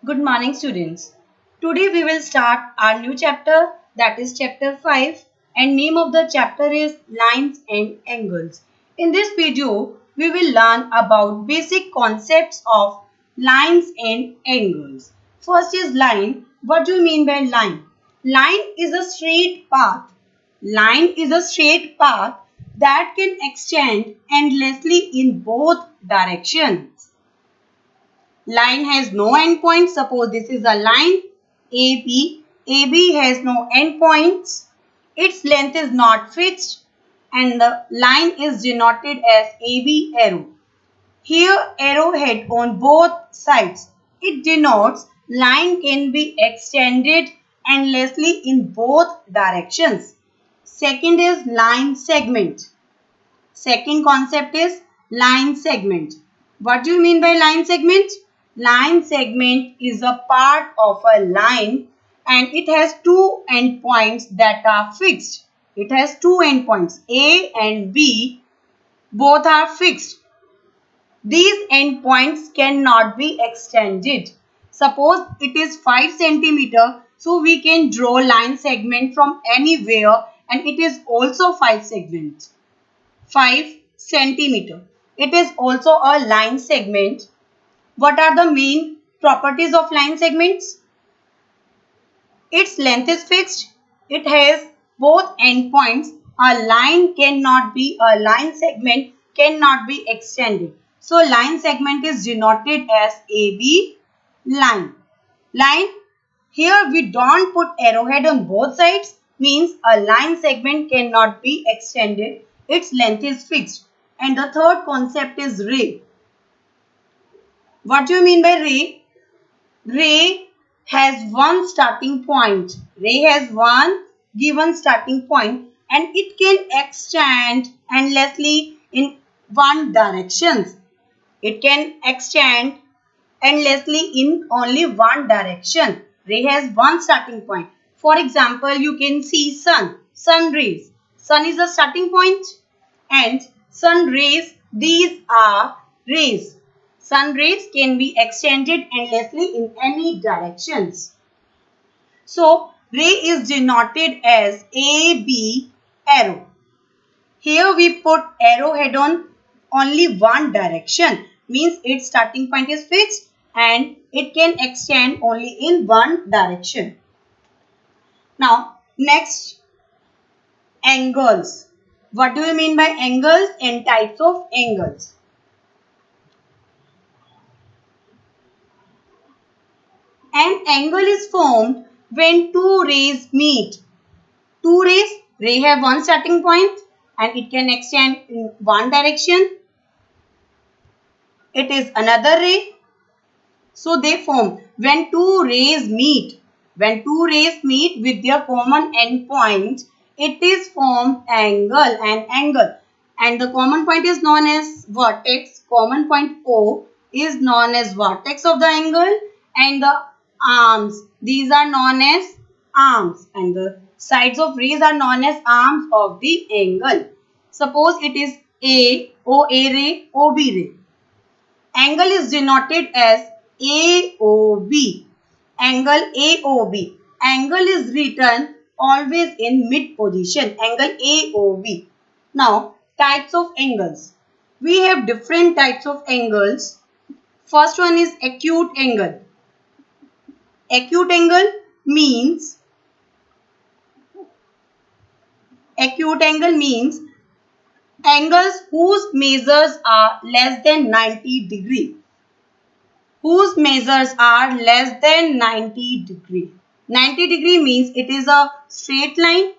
Good morning, students. Today we will start our new chapter, that is chapter 5, and name of the chapter is Lines and Angles. In this video, we will learn about basic concepts of lines and angles. First is line. What do you mean by line? Line is a straight path. Line is a straight path that can extend endlessly in both directions. Line has no endpoint. Suppose this is a line AB. AB has no endpoints. Its length is not fixed and the line is denoted as AB arrow. Here arrowhead on both sides. It denotes line can be extended endlessly in both directions. Second is line segment. Second concept is line segment. What do you mean by line segment? Line segment is a part of a line and it has two endpoints that are fixed. It has two endpoints A and B, both are fixed. These endpoints cannot be extended. Suppose it is 5 centimeter, so we can draw line segment from anywhere and it is also 5 segments. 5 centimeter. It is also a line segment. What are the main properties of line segments? Its length is fixed. It has both endpoints. A line segment cannot be extended. So line segment is denoted as AB line. Line, here we don't put arrowhead on both sides, means a line segment cannot be extended. Its length is fixed. And the third concept is ray. What do you mean by ray? Ray has one starting point. Ray has one given starting point and it can extend endlessly in one direction. It can extend endlessly in only one direction. Ray has one starting point. For example, you can see sun rays. Sun is the starting point and sun rays, these are rays. Sun rays can be extended endlessly in any directions. So, ray is denoted as AB arrow. Here we put arrowhead on only one direction, means its starting point is fixed and it can extend only in one direction. Now, next, angles. What do we mean by angles and types of angles? An angle is formed when two rays meet. Two rays, ray have one starting point and it can extend in one direction. It is another ray. So they form when two rays meet. When two rays meet with their common endpoint, it is formed angle and angle. And the common point is known as vertex. Common point O is known as vertex of the angle and the arms. These are known as arms and the sides of rays are known as arms of the angle. Suppose it is A, OA ray, OB ray. Angle is denoted as AOB. Angle AOB. Angle is written always in mid position. Angle AOB. Now, types of angles. We have different types of angles. First one is acute angle. Acute angle means angles whose measures are less than 90 degree. Whose measures are less than 90 degree. 90 degree means it is a straight line.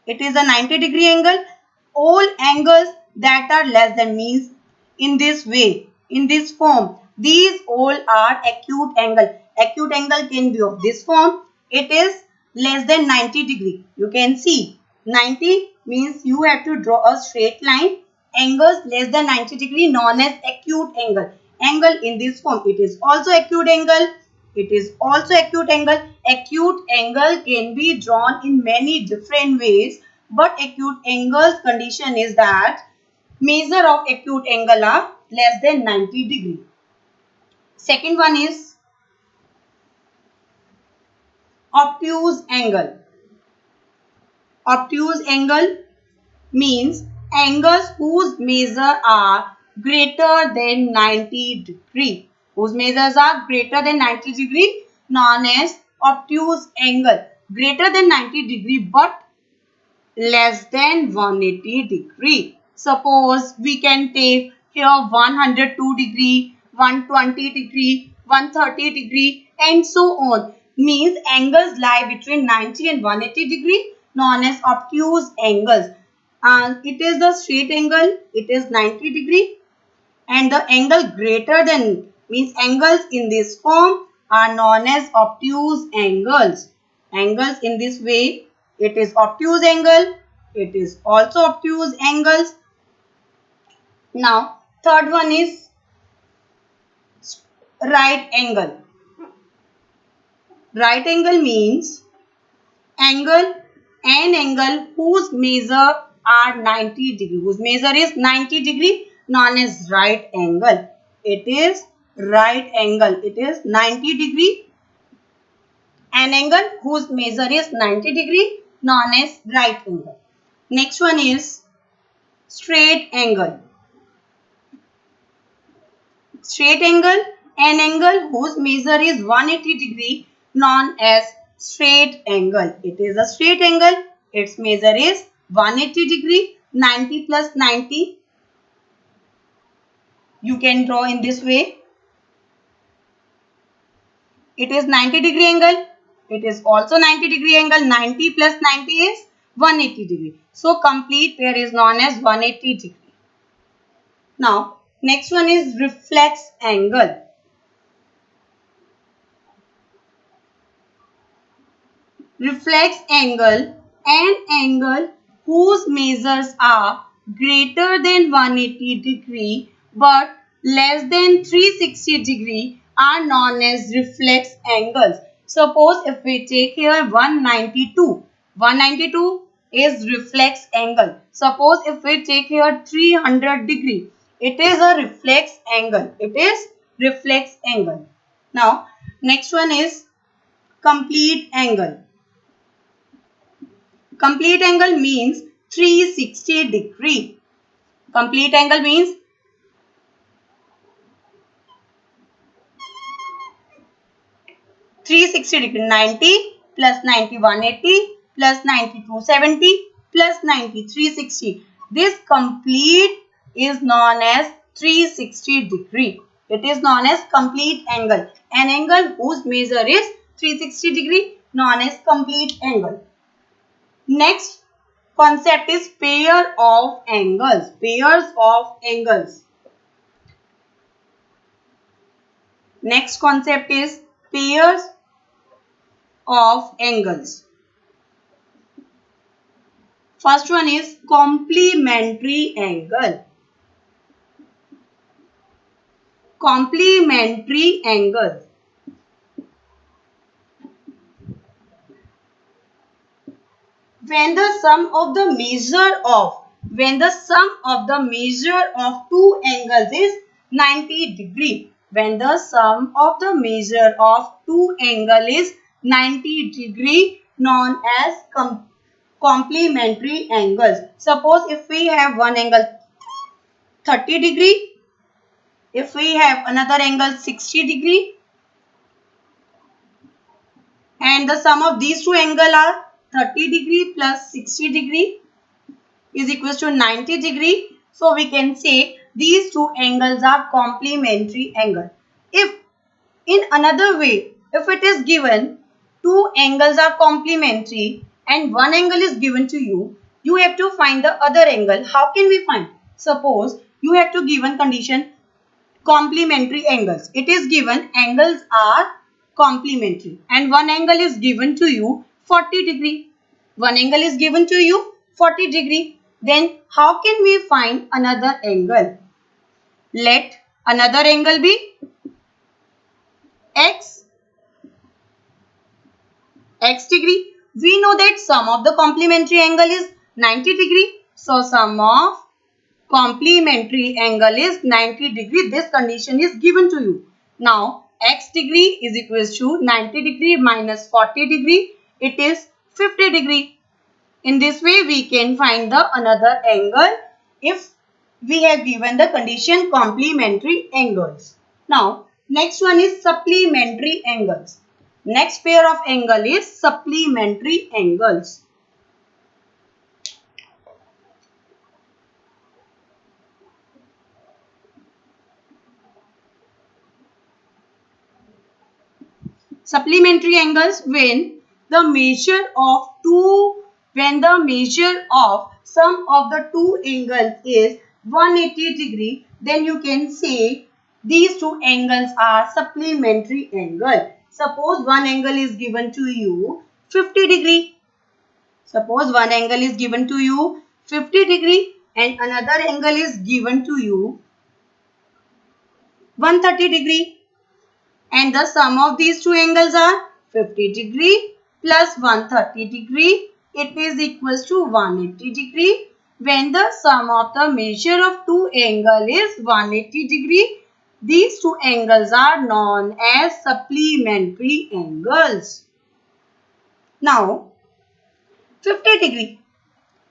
It is a 90 degree angle. All angles that are less than means in this way, in this form. These all are acute angle. Acute angle can be of this form. It is less than 90 degree. You can see 90 means you have to draw a straight line. Angles less than 90 degree known as acute angle. Angle in this form, it is also acute angle. It is also acute angle. Acute angle can be drawn in many different ways, but acute angle's condition is that measure of acute angle are less than 90 degree. Second one is obtuse angle. Obtuse angle means angles whose measure are greater than 90 degree. Whose measures are greater than 90 degree, known as obtuse angle. Greater than 90 degree but less than 180 degree. Suppose we can take here 102 degree, 120 degree, 130 degree and so on. Means angles lie between 90 and 180 degree, known as obtuse angles. And it is the straight angle, it is 90 degree, and the angle greater than means angles in this form are known as obtuse angles. Angles in this way, it is obtuse angle, it is also obtuse angles. Now third one is right angle. Right angle means an angle whose measure are 90 degree, whose measure is 90 degree, known as right angle. It is right angle, it is 90 degree. An angle whose measure is 90 degree, known as right angle. Next one is straight angle. Straight angle, an angle whose measure is 180 degree, known as straight angle. It is a straight angle, its measure is 180 degree. 90 plus 90 you can draw in this way. It is 90 degree angle, it is also 90 degree angle. 90 plus 90 is 180 degree. So complete pair is known as 180 degree. Now next one is reflex angle. Reflex angle, an angle whose measures are greater than 180 degree but less than 360 degree are known as reflex angles. Suppose if we take here 192, 192 is reflex angle. Suppose if we take here 300 degree, it is a reflex angle. It is reflex angle. Now next one is complete angle. Complete angle means 360 degree. Complete angle means 360 degree. 90 plus 90 180 plus 90 270 plus 90 360. This complete is known as 360 degree. It is known as complete angle. An angle whose measure is 360 degree, known as complete angle. Next concept is pair of angles. Pairs of angles. Next concept is pairs of angles. First one is complementary angle. Complementary angle. When the sum of the measure of two angles is 90 degree. When the sum of the measure of two angle is 90 degree, known as complementary angles. Suppose if we have one angle 30 degree, if we have another angle 60 degree, and the sum of these two angles are 30 degree plus 60 degree is equals to 90 degree. So we can say these two angles are complementary angle. If in another way, if it is given two angles are complementary and one angle is given to you, you have to find the other angle. How can we find? Suppose you have to given condition complementary angles. It is given angles are complementary and one angle is given to you 40 degree. One angle is given to you 40 degree. Then how can we find another angle? Let another angle be x degree. We know that sum of the complementary angle is 90 degree. So sum of complementary angle is 90 degree. This condition is given to you. Now x degree is equals to 90 degree minus 40 degree. It is 50 degree. In this way, we can find the another angle if we have given the condition complementary angles. Now, next one is supplementary angles. Next pair of angle is supplementary angles. Supplementary angles when the measure of sum of the two angles is 180 degree, then you can say these two angles are supplementary angle. Suppose one angle is given to you 50 degree. Suppose one angle is given to you 50 degree and another angle is given to you 130 degree. And the sum of these two angles are 50 degree plus 130 degree. It is equals to 180 degree. When the sum of the measure of two angles is 180 degree, these two angles are known as supplementary angles. Now, 50 degree.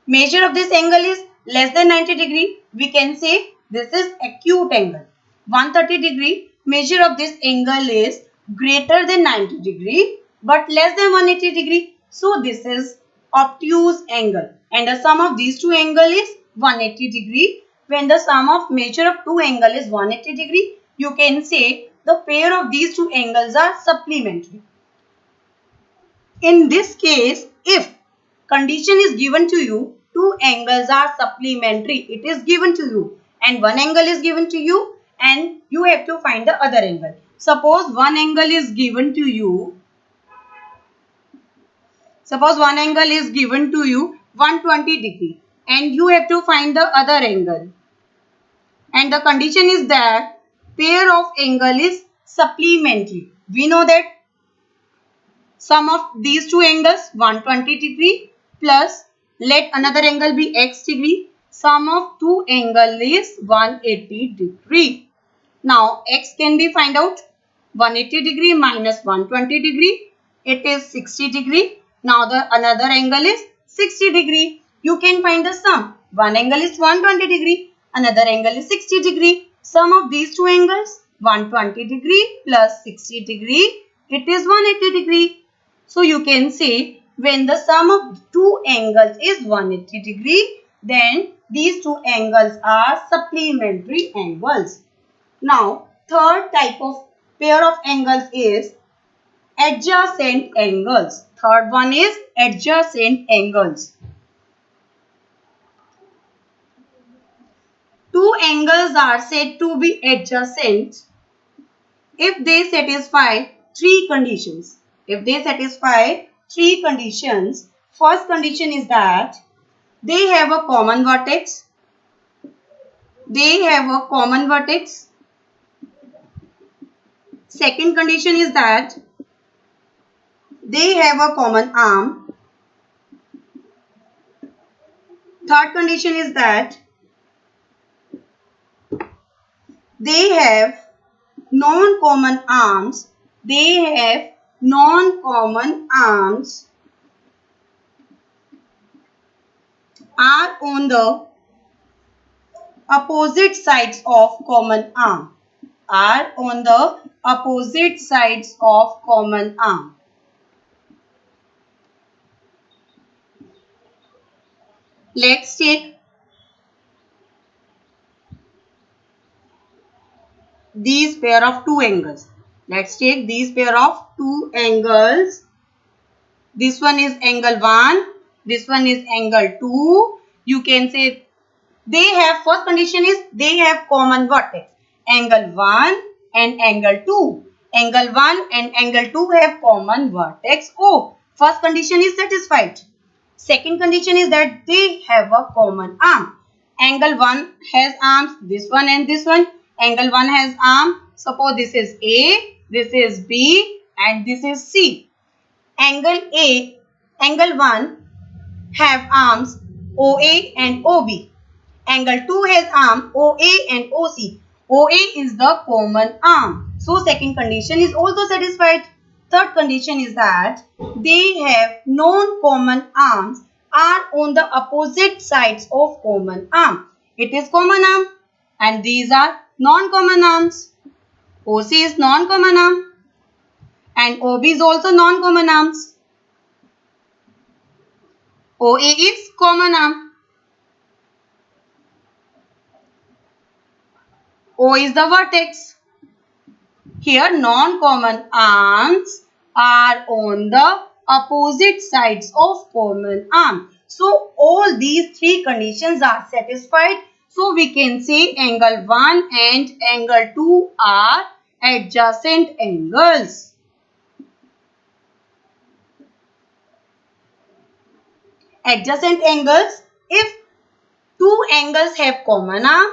Measure of this angle is less than 90 degree. We can say this is acute angle. 130 degree. Measure of this angle is greater than 90 degree but less than 180 degree. So this is obtuse angle. And the sum of these two angles is 180 degree. When the sum of measure of two angles is 180 degree, you can say the pair of these two angles are supplementary. In this case, if condition is given to you, two angles are supplementary, it is given to you and one angle is given to you and you have to find the other angle. Suppose one angle is given to you 120 degree and you have to find the other angle. And the condition is that pair of angle is supplementary. We know that sum of these two angles 120 degree plus let another angle be x degree. Sum of two angle is 180 degree. Now x can be find out. 180 degree minus 120 degree. It is 60 degree. Now the another angle is 60 degree. You can find the sum. One angle is 120 degree. Another angle is 60 degree. Sum of these two angles 120 degree plus 60 degree. It is 180 degree. So you can say when the sum of two angles is 180 degree, then these two angles are supplementary angles. Now, third type of pair of angles is adjacent angles. Third one is adjacent angles. Two angles are said to be adjacent if they satisfy three conditions. If they satisfy three conditions, first condition is that they have a common vertex. Second condition is that they have a common arm. Third condition is that they have non-common arms. Are on the opposite sides of common arm. Let's take these pair of two angles. This one is angle 1. This one is angle 2. You can say they have, first condition is they have common vertex. Angle 1 and angle 2. Angle 1 and angle 2 have common vertex O. First condition is satisfied. Second condition is that they have a common arm. Angle 1 has arms, this one and this one. Angle 1 has arm. Suppose this is A, this is B and this is C. Angle 1 have arms OA and OB. Angle 2 has arm OA and OC. OA is the common arm. So second condition is also satisfied. Third condition is that they have non-common arms are on the opposite sides of common arm. It is common arm and these are non-common arms. OC is non-common arm and OB is also non-common arms. OA is common arm. O is the vertex. Here non-common arms are on the opposite sides of common arm. So all these three conditions are satisfied. So we can say angle 1 and angle 2 are adjacent angles. Adjacent angles if two angles have common arm,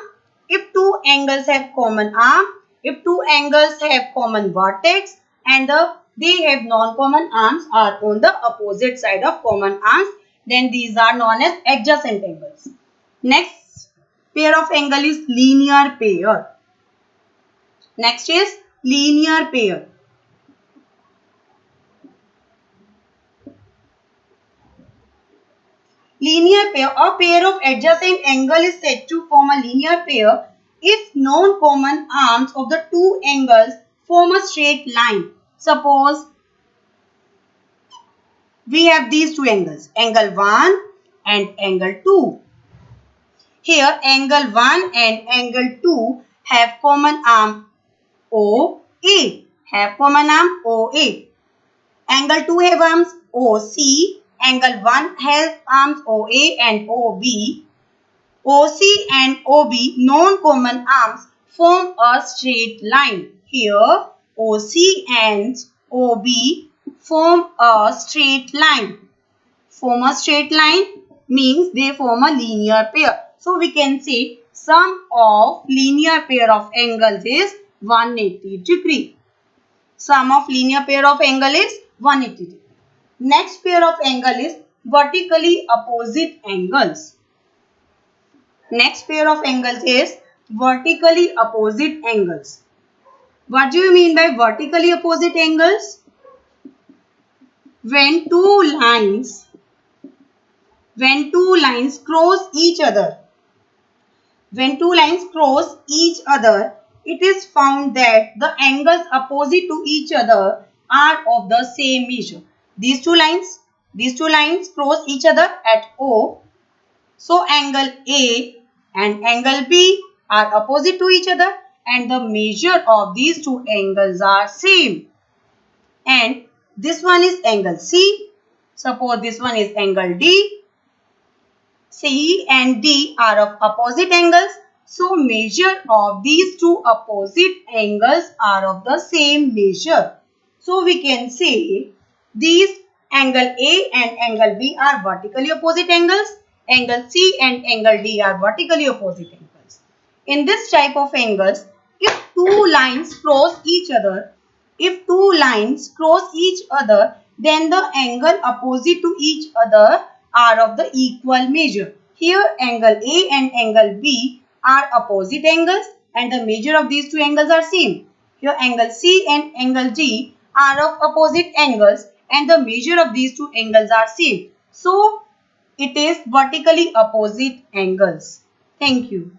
if two angles have common arm, if two angles have common vertex and they have non-common arms are on the opposite side of common arms, then these are known as adjacent angles. Next pair of angle is linear pair. Next is linear pair. Linear pair, a pair of adjacent angle is said to form a linear pair if non-common arms of the two angles form a straight line. Suppose we have these two angles, angle 1 and angle 2. Here angle 1 and angle 2 have common arm OA. Have common arm OA. Angle 2 have arms OC. Angle 1 has arms OA and OB. OC and OB non-common arms form a straight line. Here OC and OB form a straight line. Form a straight line means they form a linear pair. So we can say sum of linear pair of angles is 180 degree. Sum of linear pair of angle is 180 degree. Next pair of angle is vertically opposite angles. Next pair of angles is vertically opposite angles. What do you mean by vertically opposite angles? When two lines cross each other. When two lines cross each other, it is found that the angles opposite to each other are of the same measure. These two lines cross each other at O. So angle A and angle B are opposite to each other and the measure of these two angles are same. And this one is angle C. Suppose this one is angle D. C and D are of opposite angles. So measure of these two opposite angles are of the same measure. So we can say these angle A and angle B are vertically opposite angles. Angle C and angle D are vertically opposite angles. In this type of angles, if two lines cross each other, then the angle opposite to each other are of the equal measure. Here angle A and angle B are opposite angles and the measure of these two angles are same. Here angle C and angle D are of opposite angles and the measure of these two angles are same. So it is vertically opposite angles. Thank you.